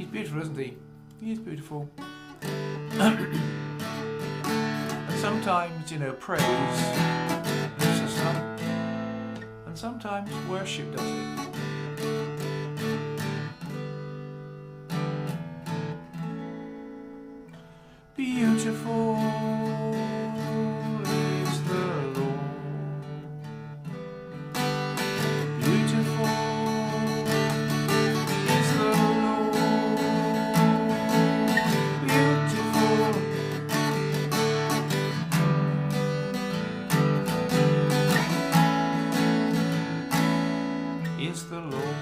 He's beautiful, isn't he? He is beautiful. And sometimes, praise lifts us up, and sometimes worship does it. Beautiful is the Lord. Beautiful is the Lord. Beautiful. Is the Lord.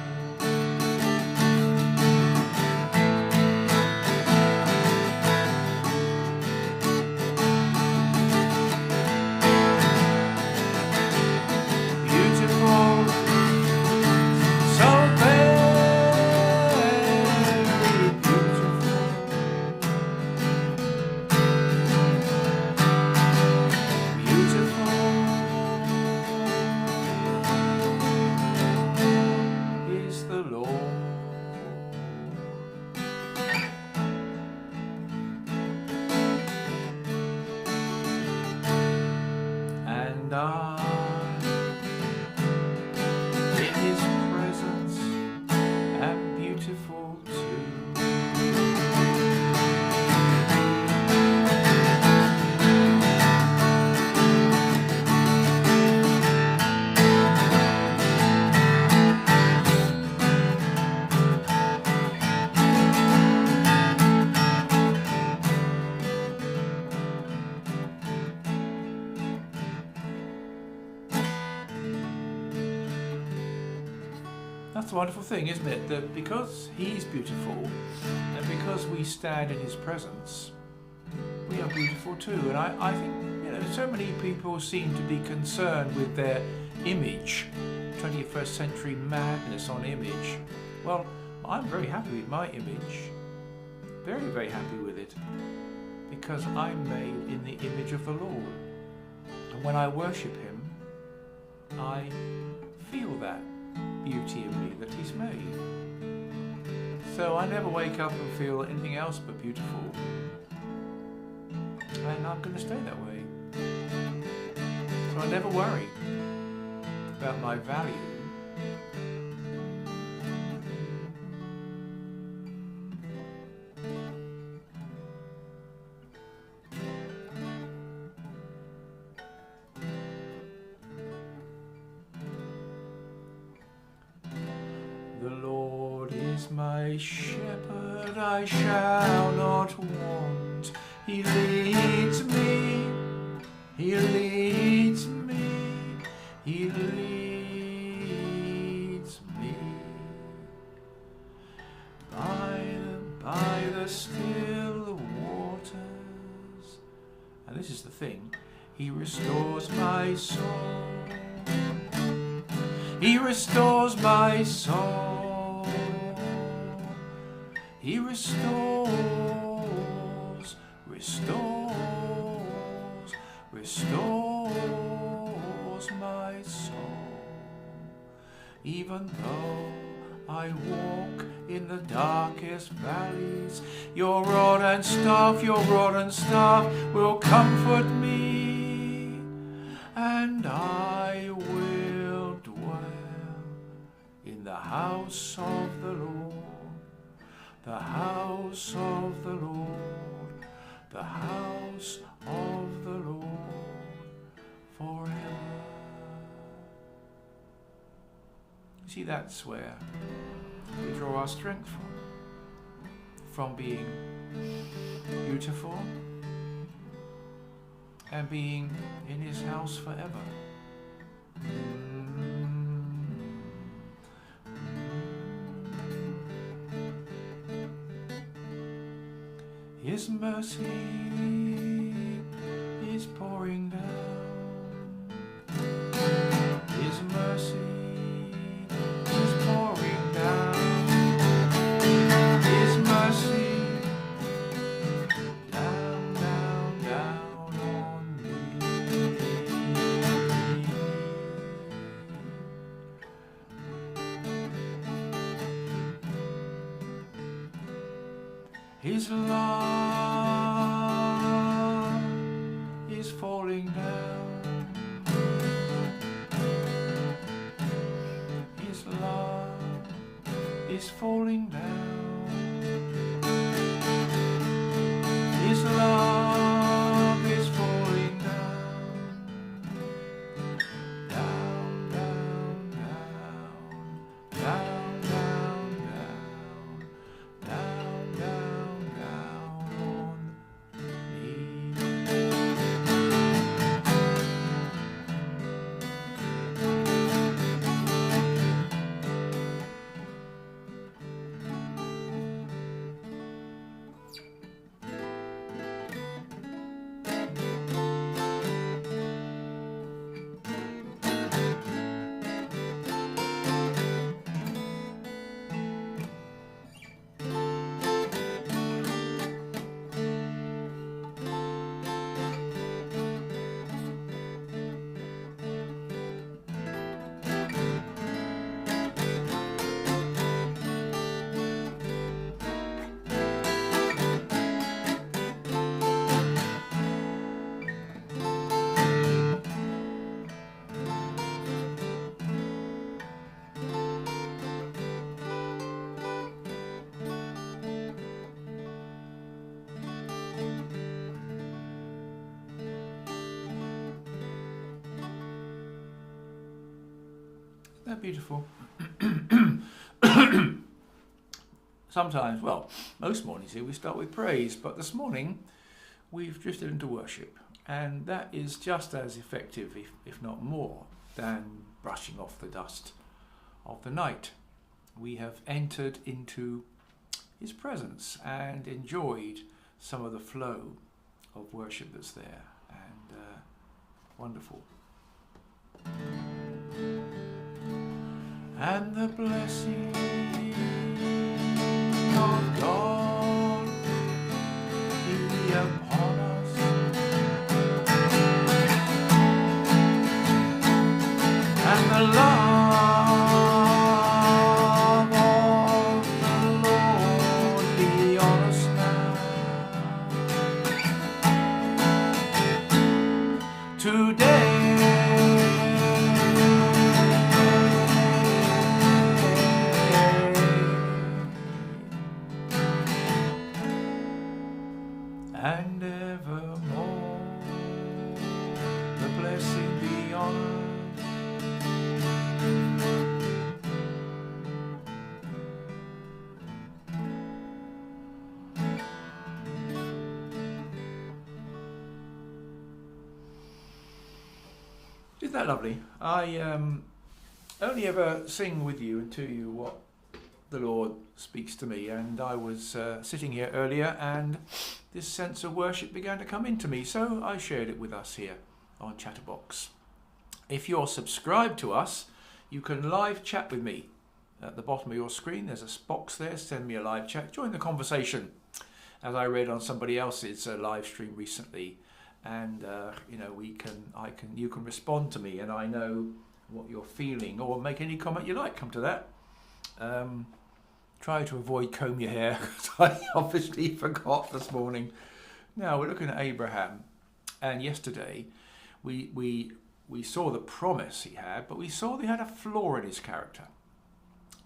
In his presence am beautiful too. That's the wonderful thing, isn't it? That because he's beautiful and because we stand in his presence, we are beautiful too. And I think, so many people seem to be concerned with their image, 21st century madness on image. Well, I'm very happy with my image. Very, very happy with it. Because I'm made in the image of the Lord. And when I worship him, I feel that beauty in me that he's made. So I never wake up and feel anything else but beautiful. And I'm going to stay that way. So I never worry about my value. The Lord is my shepherd, I shall not want. He leads me, he leads me, he leads me by the still waters. And this is the thing, he restores my soul. He restores my soul. He restores my soul. Even though I walk in the darkest valleys, your rod and staff will comfort me, and I will dwell in the house of the Lord, the house of the Lord, the house of the Lord forever. See, that's where we draw our strength from being beautiful and being in his house forever. His mercy is pouring down. His mercy is pouring down. His mercy down, down, down on me. His love is falling down. His love is falling down. His love is falling down. Down, down, down, down, down, down, down, down, down on me. Isn't that beautiful? Sometimes, well, most mornings here we start with praise, but this morning we've drifted into worship, and that is just as effective, if not more, than brushing off the dust of the night. We have entered into His presence and enjoyed some of the flow of worship that's there, and wonderful. And the blessing of God be upon us, and the love of the Lord be on us now. Today and evermore, the blessing be on us. Isn't that lovely? I only ever sing with you and to you what the Lord speaks to me, and I was sitting here earlier and this sense of worship began to come into me, so I shared it with us here on Chatterbox. If you're subscribed to us, you can live chat with me. At the bottom of your screen there's a box there, send me a live chat, join the conversation, as I read on somebody else's live stream recently, and you can respond to me and I know what you're feeling, or make any comment you like. Come to that. Try to avoid comb your hair, because I obviously forgot this morning. Now we're looking at Abraham, and yesterday we saw the promise he had, but we saw he had a flaw in his character,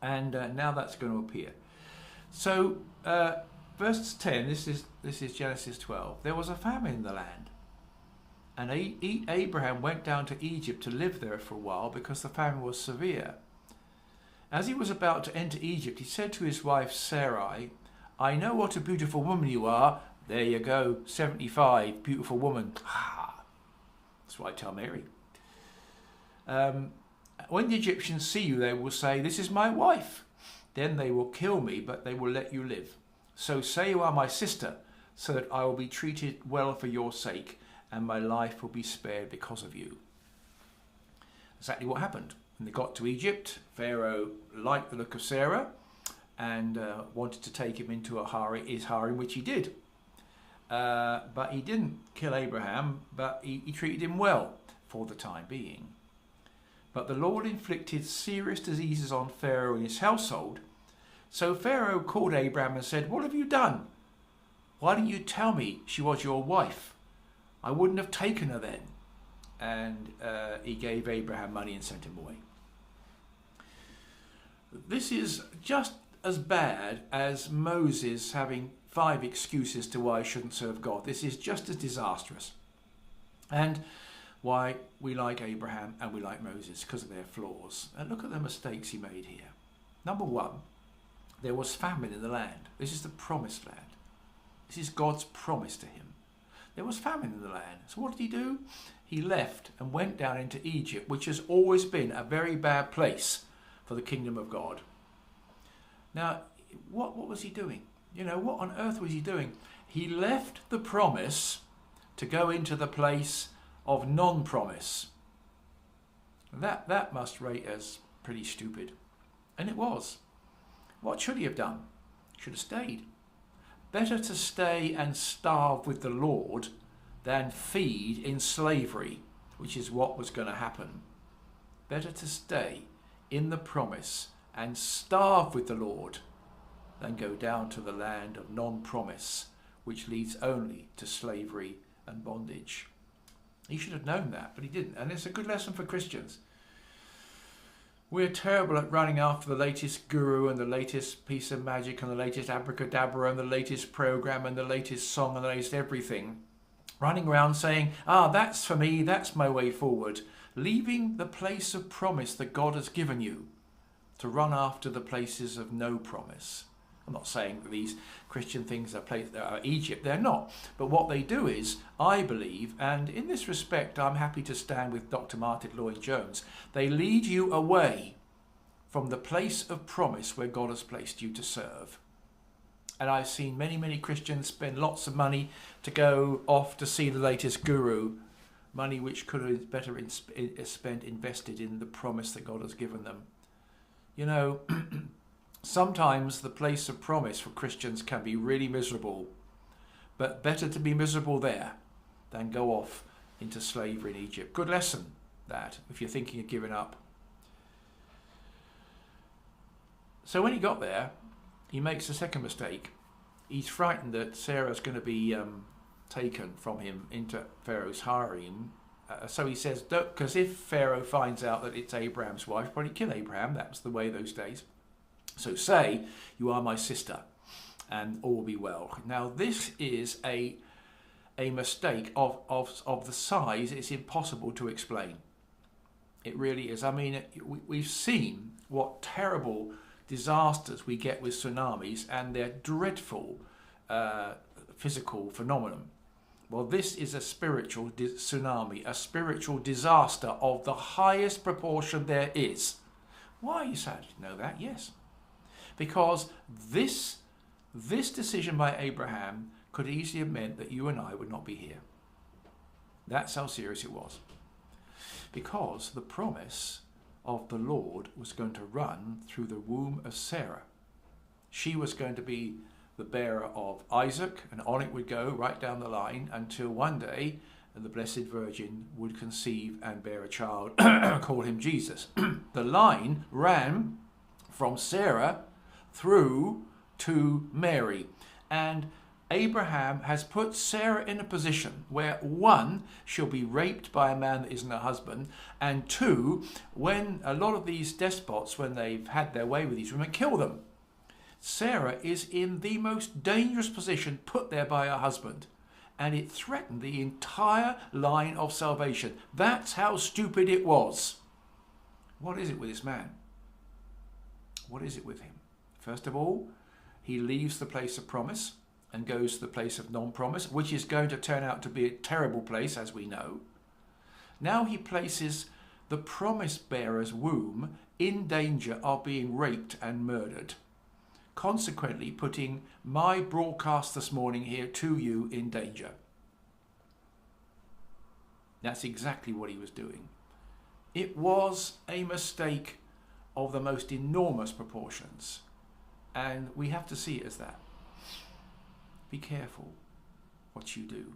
and now that's going to appear. So verse 10, this is Genesis 12. There was a famine in the land, and Abraham went down to Egypt to live there for a while because the famine was severe. As he was about to enter Egypt, he said to his wife Sarai, "I know what a beautiful woman you are." There you go, 75, beautiful woman. That's what I tell Mary. When the Egyptians see you, they will say, "This is my wife." Then they will kill me, but they will let you live. So say you are my sister, so that I will be treated well for your sake, and my life will be spared because of you. Exactly what happened. When they got to Egypt, Pharaoh liked the look of Sarah and wanted to take him into his harem, which he did. But he didn't kill Abraham, but he treated him well for the time being. But the Lord inflicted serious diseases on Pharaoh and his household. So Pharaoh called Abraham and said, "What have you done?" Why didn't you tell me she was your wife? I wouldn't have taken her then. And he gave Abraham money and sent him away. This is just as bad as Moses having 5 excuses to why he shouldn't serve God. This is just as disastrous. And why we like Abraham and we like Moses, because of their flaws. And look at the mistakes he made here. Number 1, there was famine in the land. This is the promised land. This is God's promise to him. There was famine in the land. So what did he do? He left and went down into Egypt, which has always been a very bad place for the kingdom of God. Now, what was he doing? You know, what on earth was he doing? He left the promise to go into the place of non-promise. That must rate as pretty stupid. And it was. What should he have done? He should have stayed. Better to stay and starve with the Lord than feed in slavery, which is what was going to happen. Better to stay in the promise and starve with the Lord than go down to the land of non-promise, which leads only to slavery and bondage. He should have known that, but he didn't. And it's a good lesson for Christians. We're terrible at running after the latest guru and the latest piece of magic and the latest abracadabra and the latest program and the latest song and the latest everything. Running around saying, that's for me, that's my way forward. Leaving the place of promise that God has given you to run after the places of no promise. I'm not saying that these Christian things are Egypt, they're not. But what they do is, I believe, and in this respect I'm happy to stand with Dr. Martin Lloyd-Jones, they lead you away from the place of promise where God has placed you to serve. And I've seen many, many Christians spend lots of money to go off to see the latest guru, money which could have been better spent invested in the promise that God has given them. You know, sometimes the place of promise for Christians can be really miserable, but better to be miserable there than go off into slavery in Egypt. Good lesson, that, if you're thinking of giving up. So when he got there, he makes a second mistake. He's frightened that Sarah's going to be taken from him into Pharaoh's harem. So he says, because if Pharaoh finds out that it's Abraham's wife, he'll probably kill Abraham. That was the way those days. So say, you are my sister, and all will be well. Now, this is a mistake of the size it's impossible to explain. It really is. I mean, we've seen what terrible disasters we get with tsunamis and their dreadful physical phenomenon. Well, this is a spiritual tsunami, a spiritual disaster of the highest proportion there is. Why are you sad to know that? Yes. Because this decision by Abraham could easily have meant that you and I would not be here. That's how serious it was. Because the promise of the Lord was going to run through the womb of Sarah. She was going to be the bearer of Isaac, and on it would go right down the line until one day the Blessed Virgin would conceive and bear a child, call him Jesus. The line ran from Sarah through to Mary, and Abraham has put Sarah in a position where, 1, she'll be raped by a man that isn't her husband, and 2, when a lot of these despots, when they've had their way with these women, kill them. Sarah is in the most dangerous position put there by her husband, and it threatened the entire line of salvation. That's how stupid it was. What is it with this man? What is it with him? First of all, he leaves the place of promise and goes to the place of non-promise, which is going to turn out to be a terrible place, as we know. Now he places the promise bearer's womb in danger of being raped and murdered, consequently putting my broadcast this morning here to you in danger. That's exactly what he was doing. It was a mistake of the most enormous proportions, and we have to see it as that. Be careful what you do.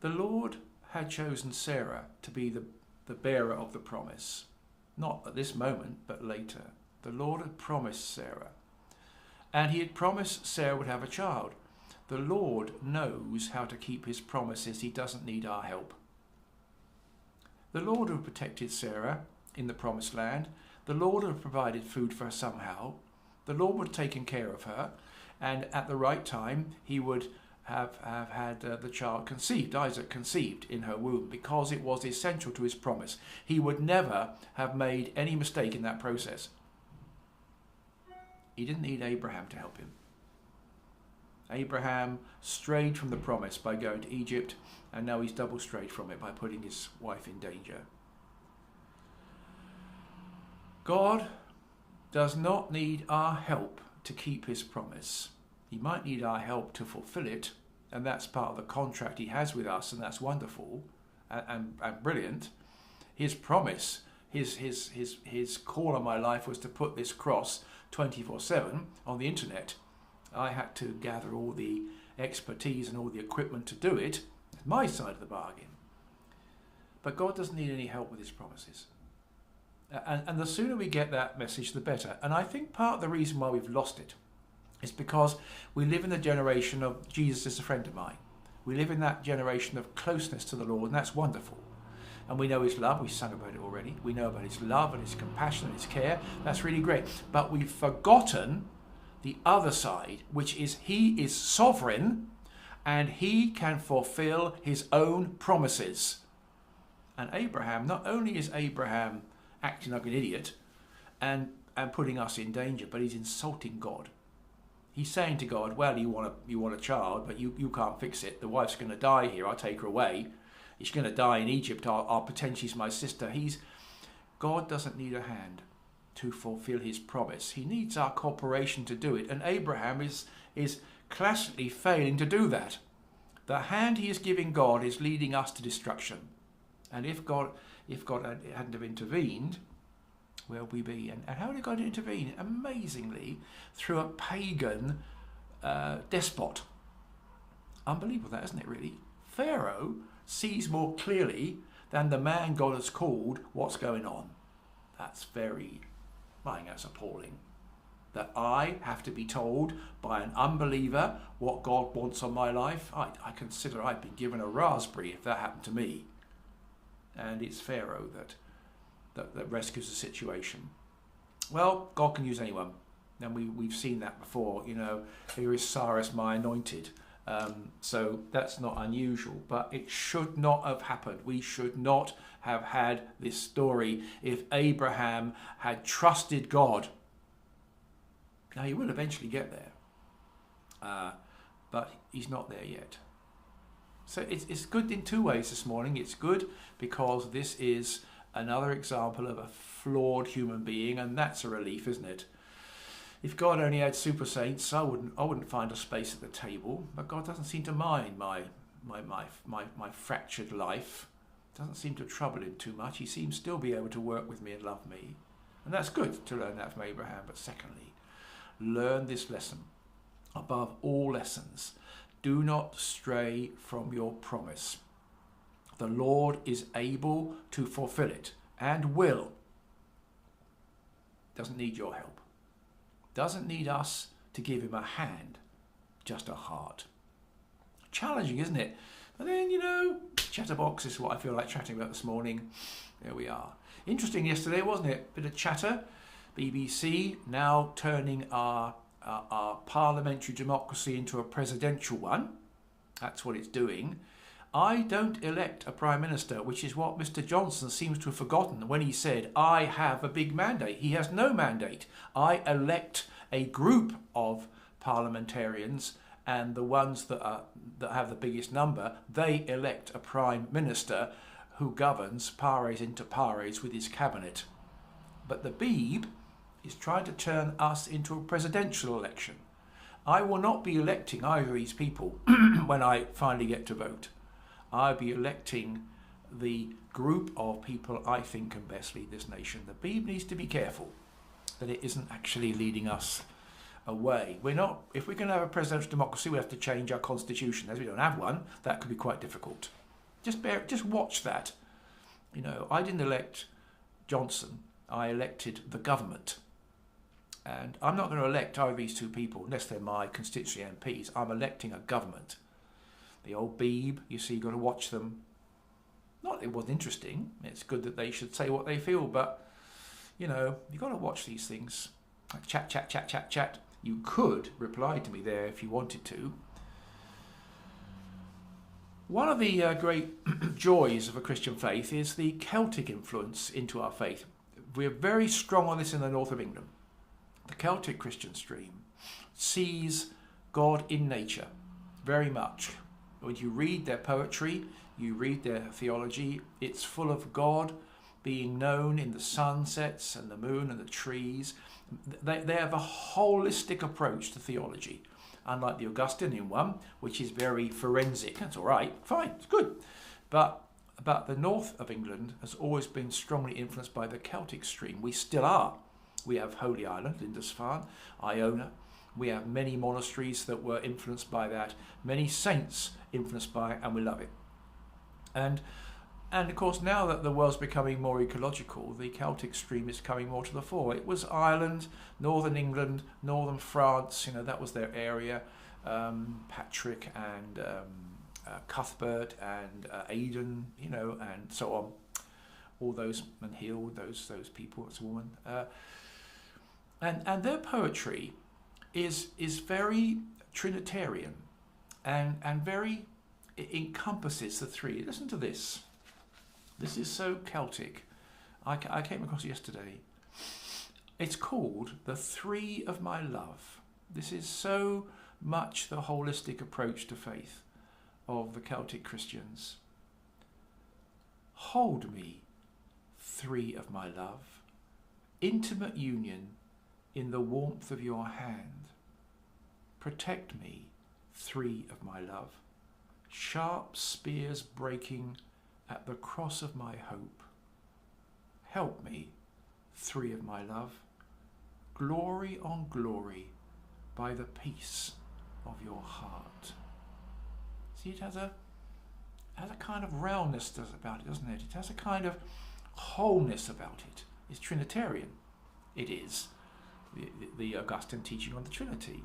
The Lord had chosen Sarah to be the bearer of the promise. Not at this moment, but later. The Lord had promised Sarah. And he had promised Sarah would have a child. The Lord knows how to keep his promises. He doesn't need our help. The Lord would have protected Sarah in the promised land. The Lord would have provided food for her somehow. The Lord would have taken care of her. And at the right time, he would have had the child conceived, Isaac conceived in her womb, because it was essential to his promise. He would never have made any mistake in that process. He didn't need Abraham to help him. Abraham strayed from the promise by going to Egypt, and now he's double strayed from it by putting his wife in danger. God does not need our help to keep his promise. He might need our help to fulfill it, and that's part of the contract he has with us, and that's wonderful and brilliant. His promise, his call on my life was to put this cross 24/7 on the internet. I had to gather all the expertise and all the equipment to do it. It's my side of the bargain. But God doesn't need any help with his promises. And the sooner we get that message, the better. And I think part of the reason why we've lost it is because we live in the generation of Jesus is a friend of mine. We live in that generation of closeness to the Lord, and that's wonderful. And we know his love. We sung about it already. We know about his love and his compassion and his care. That's really great. But we've forgotten the other side, which is he is sovereign and he can fulfill his own promises. And Abraham, not only is Abraham acting like an idiot and putting us in danger, but he's insulting God. He's saying to God, well, you want a child, but you can't fix it. The wife's going to die here. I'll take her away. She's going to die in Egypt. I'll pretend she's my sister. God doesn't need a hand to fulfill his promise. He needs our cooperation to do it. And Abraham is classically failing to do that. The hand he is giving God is leading us to destruction. And if God hadn't have intervened, where would we be? And how did God intervene? Amazingly, through a pagan despot. Unbelievable that, isn't it, really? Pharaoh sees more clearly than the man God has called what's going on. That's that's appalling. That I have to be told by an unbeliever what God wants on my life. I consider I've been given a raspberry if that happened to me. And it's Pharaoh that rescues the situation. Well, God can use anyone. And we've seen that before. Here is Cyrus, my anointed. So that's not unusual, but it should not have happened. We should not have had this story if Abraham had trusted God. Now, he will eventually get there, but he's not there yet. So it's good in two ways this morning. It's good because this is another example of a flawed human being, and that's a relief, isn't it? If God only had super saints, I wouldn't find a space at the table. But God doesn't seem to mind my fractured life. Doesn't seem to trouble him too much. He seems still be able to work with me and love me, and that's good to learn that from Abraham. But secondly, learn this lesson above all lessons: do not stray from your promise. The Lord is able to fulfill it and will. Doesn't need your help. Doesn't need us to give him a hand, just a heart. Challenging, isn't it? But then, Chatterbox is what I feel like chatting about this morning. There we are. Interesting yesterday, wasn't it? Bit of chatter. BBC now turning our parliamentary democracy into a presidential one. That's what it's doing. I don't elect a Prime Minister, which is what Mr. Johnson seems to have forgotten when he said, I have a big mandate. He has no mandate. I elect a group of parliamentarians, and the ones that have the biggest number, they elect a Prime Minister who governs pares inter pares with his cabinet. But the Beeb is trying to turn us into a presidential election. I will not be electing either of these people when I finally get to vote. I'll be electing the group of people I think can best lead this nation. The Beeb needs to be careful that it isn't actually leading us away. If we're going to have a presidential democracy, we have to change our constitution. As we don't have one, that could be quite difficult. Just watch that. I didn't elect Johnson. I elected the government. And I'm not going to elect either of these two people unless they're my constituent MPs. I'm electing a government. The old Beeb, you see, you've got to watch them. Not that it wasn't interesting. It's good that they should say what they feel, but, you know, you've got to watch these things. Like chat, chat, chat, chat, chat. You could reply to me there if you wanted to. One of the great joys of a Christian faith is the Celtic influence into our faith. We're very strong on this in the north of England. The Celtic Christian stream sees God in nature very much. When you read their poetry, you read their theology, it's full of God being known in the sunsets and the moon and the trees. They have a holistic approach to theology, unlike the Augustinian one, which is very forensic. That's all right, fine, it's good. But the north of England has always been strongly influenced by the Celtic stream. We still are. We have Holy Island, Lindisfarne, Iona. We have many monasteries that were influenced by that, many saints influenced by it, and we love it. And of course, now that the world's becoming more ecological, the Celtic stream is coming more to the fore. It was Ireland, northern England, northern France, you know, that was their area. Patrick and Cuthbert and Aidan, you know, and so on. All those, and Hill, those people, it's a woman. And their poetry is very Trinitarian and very, it encompasses the three. Listen to this. This is so Celtic. I came across it yesterday. It's called The Three of My Love. This is so much the holistic approach to faith of the Celtic Christians. Hold me, three of my love, intimate union in the warmth of your hand. Protect me, three of my love, sharp spears breaking at the cross of my hope. Help me, three of my love, glory on glory by the peace of your heart. See, it has a kind of roundness about it, doesn't it? It has a kind of wholeness about it. It's Trinitarian. It is the Augustine teaching on the Trinity.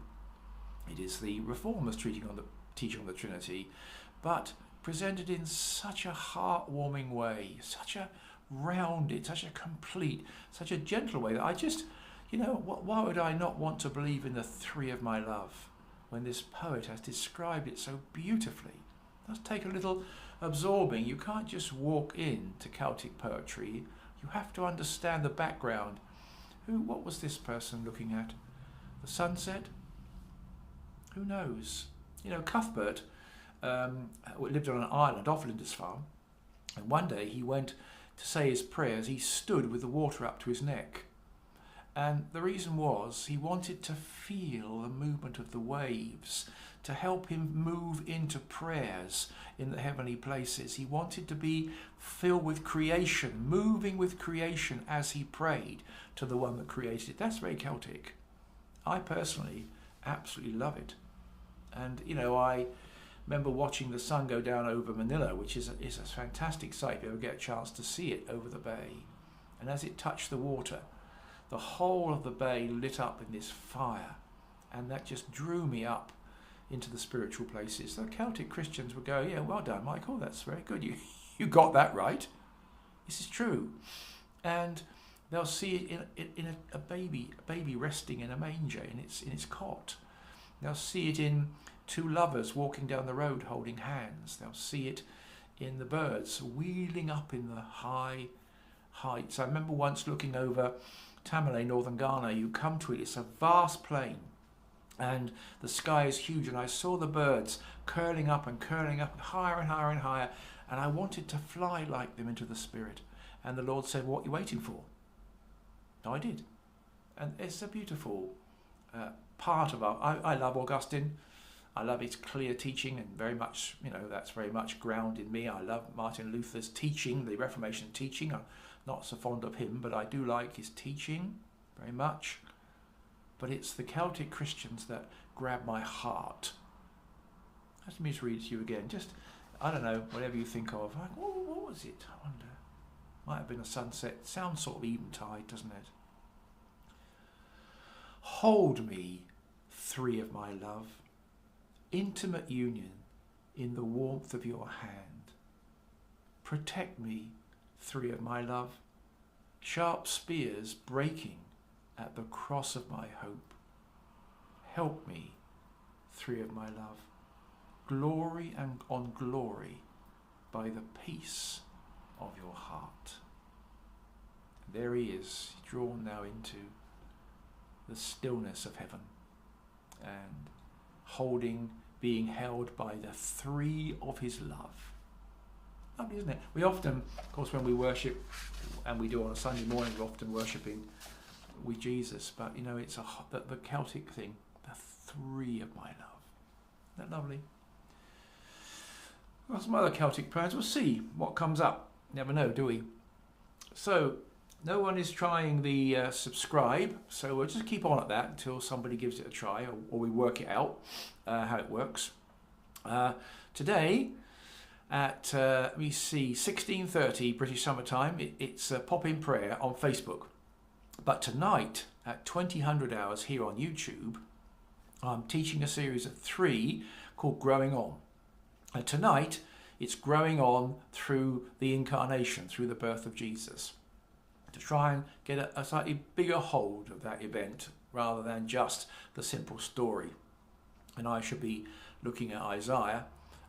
It is the Reformers teaching on the Trinity, but presented in such a heartwarming way, such a rounded, such a complete, such a gentle way that I just, you know, why would I not want to believe in the three of my love when this poet has described it so beautifully? It does take a little absorbing. You can't just walk into Celtic poetry. You have to understand the background. What was this person looking at? The sunset? Who knows? You know, Cuthbert lived on an island off Lindisfarne, and one day he went to say his prayers. He stood with the water up to his neck, and the reason was he wanted to feel the movement of the waves to help him move into prayers in the heavenly places. He wanted to be filled with creation, moving with creation as he prayed to the one that created it. That's very Celtic. I personally absolutely love it. And, you know, I remember watching the sun go down over Manila, which is a fantastic sight if you ever get a chance to see it over the bay. And as it touched the water, the whole of the bay lit up in this fire. And that just drew me up into the spiritual places. The Celtic Christians would go, yeah, well done, Michael, that's very good. You got that right. This is true. And they'll see it in a baby resting in a manger in its cot. They'll see it in two lovers walking down the road holding hands. They'll see it in the birds wheeling up in the high heights. I remember once looking over Tamale, northern Ghana. You come to it, it's a vast plain, and the sky is huge, and I saw the birds curling up higher and higher and higher, and I wanted to fly like them into the spirit. And the Lord said, what are you waiting for? I did. And it's a beautiful part of I love Augustine. I love his clear teaching, and very much, you know, that's very much grounded in me. I love Martin Luther's teaching, the Reformation teaching. I'm not so fond of him, but I do like his teaching very much. But it's the Celtic Christians that grab my heart. Let me just read it to you again. Just, I don't know, whatever you think of. Like, what was it? I wonder. Might have been a sunset. Sounds sort of eventide, doesn't it? Hold me, three of my love. Intimate union in the warmth of your hand. Protect me, three of my love. Sharp spears breaking at the cross of my hope. Help me, three of my love. Glory and on glory by the peace of your heart. There he is, drawn now into the stillness of heaven and being held by the three of his love. Lovely, isn't it? We often, of course, when we worship, and we do on a Sunday morning, we're often worshipping with Jesus, but you know, it's the Celtic thing, the three of my love. Isn't that lovely? Well, some other Celtic prayers. We'll see what comes up. Never know, do we? So, no one is trying the subscribe, so we'll just keep on at that until somebody gives it a try, or we work it out, how it works. Today, at, we see 16:30 British Summer Time, it's a pop-in prayer on Facebook. But tonight, at 2000 hours here on YouTube, I'm teaching a series of 3 called Growing On. And tonight, it's growing on through the incarnation, through the birth of Jesus, to try and get a slightly bigger hold of that event rather than just the simple story. And I should be looking at Isaiah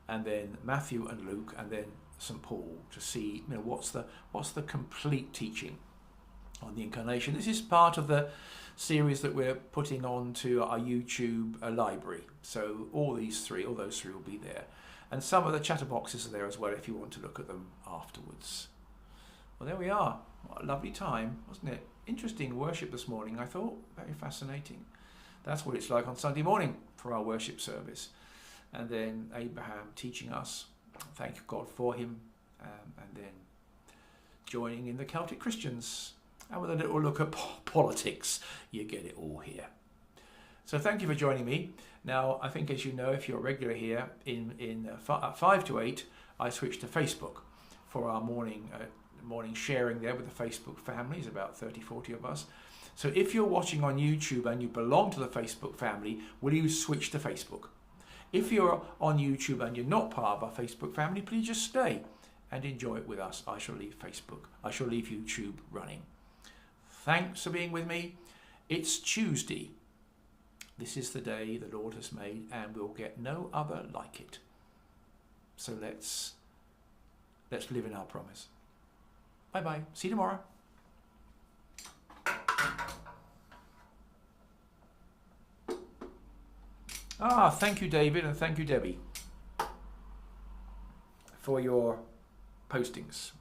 and then Matthew and Luke and then St. Paul to see, you know, what's the complete teaching on the incarnation. This is part of the series that we're putting on to our YouTube library. So all those three will be there. And some of the Chatterboxes are there as well if you want to look at them afterwards. Well, there we are. What a lovely time, wasn't it? Interesting worship this morning, I thought. Very fascinating. That's what it's like on Sunday morning for our worship service. And then Abraham teaching us, thank God for him, and then joining in the Celtic Christians. And with a little look at politics, you get it all here. So thank you for joining me. Now, I think, as you know, if you're regular here, at 5 to 8, I switch to Facebook for our morning sharing there with the Facebook families, about 30, 40 of us. So if you're watching on YouTube and you belong to the Facebook family, will you switch to Facebook? If you're on YouTube and you're not part of our Facebook family, please just stay and enjoy it with us. I shall leave YouTube running. Thanks for being with me. It's Tuesday. This is the day the Lord has made, and we'll get no other like it. So let's live in our promise. Bye-bye. See you tomorrow. Thank you, David, and thank you, Debbie, for your postings.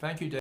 Thank you, David.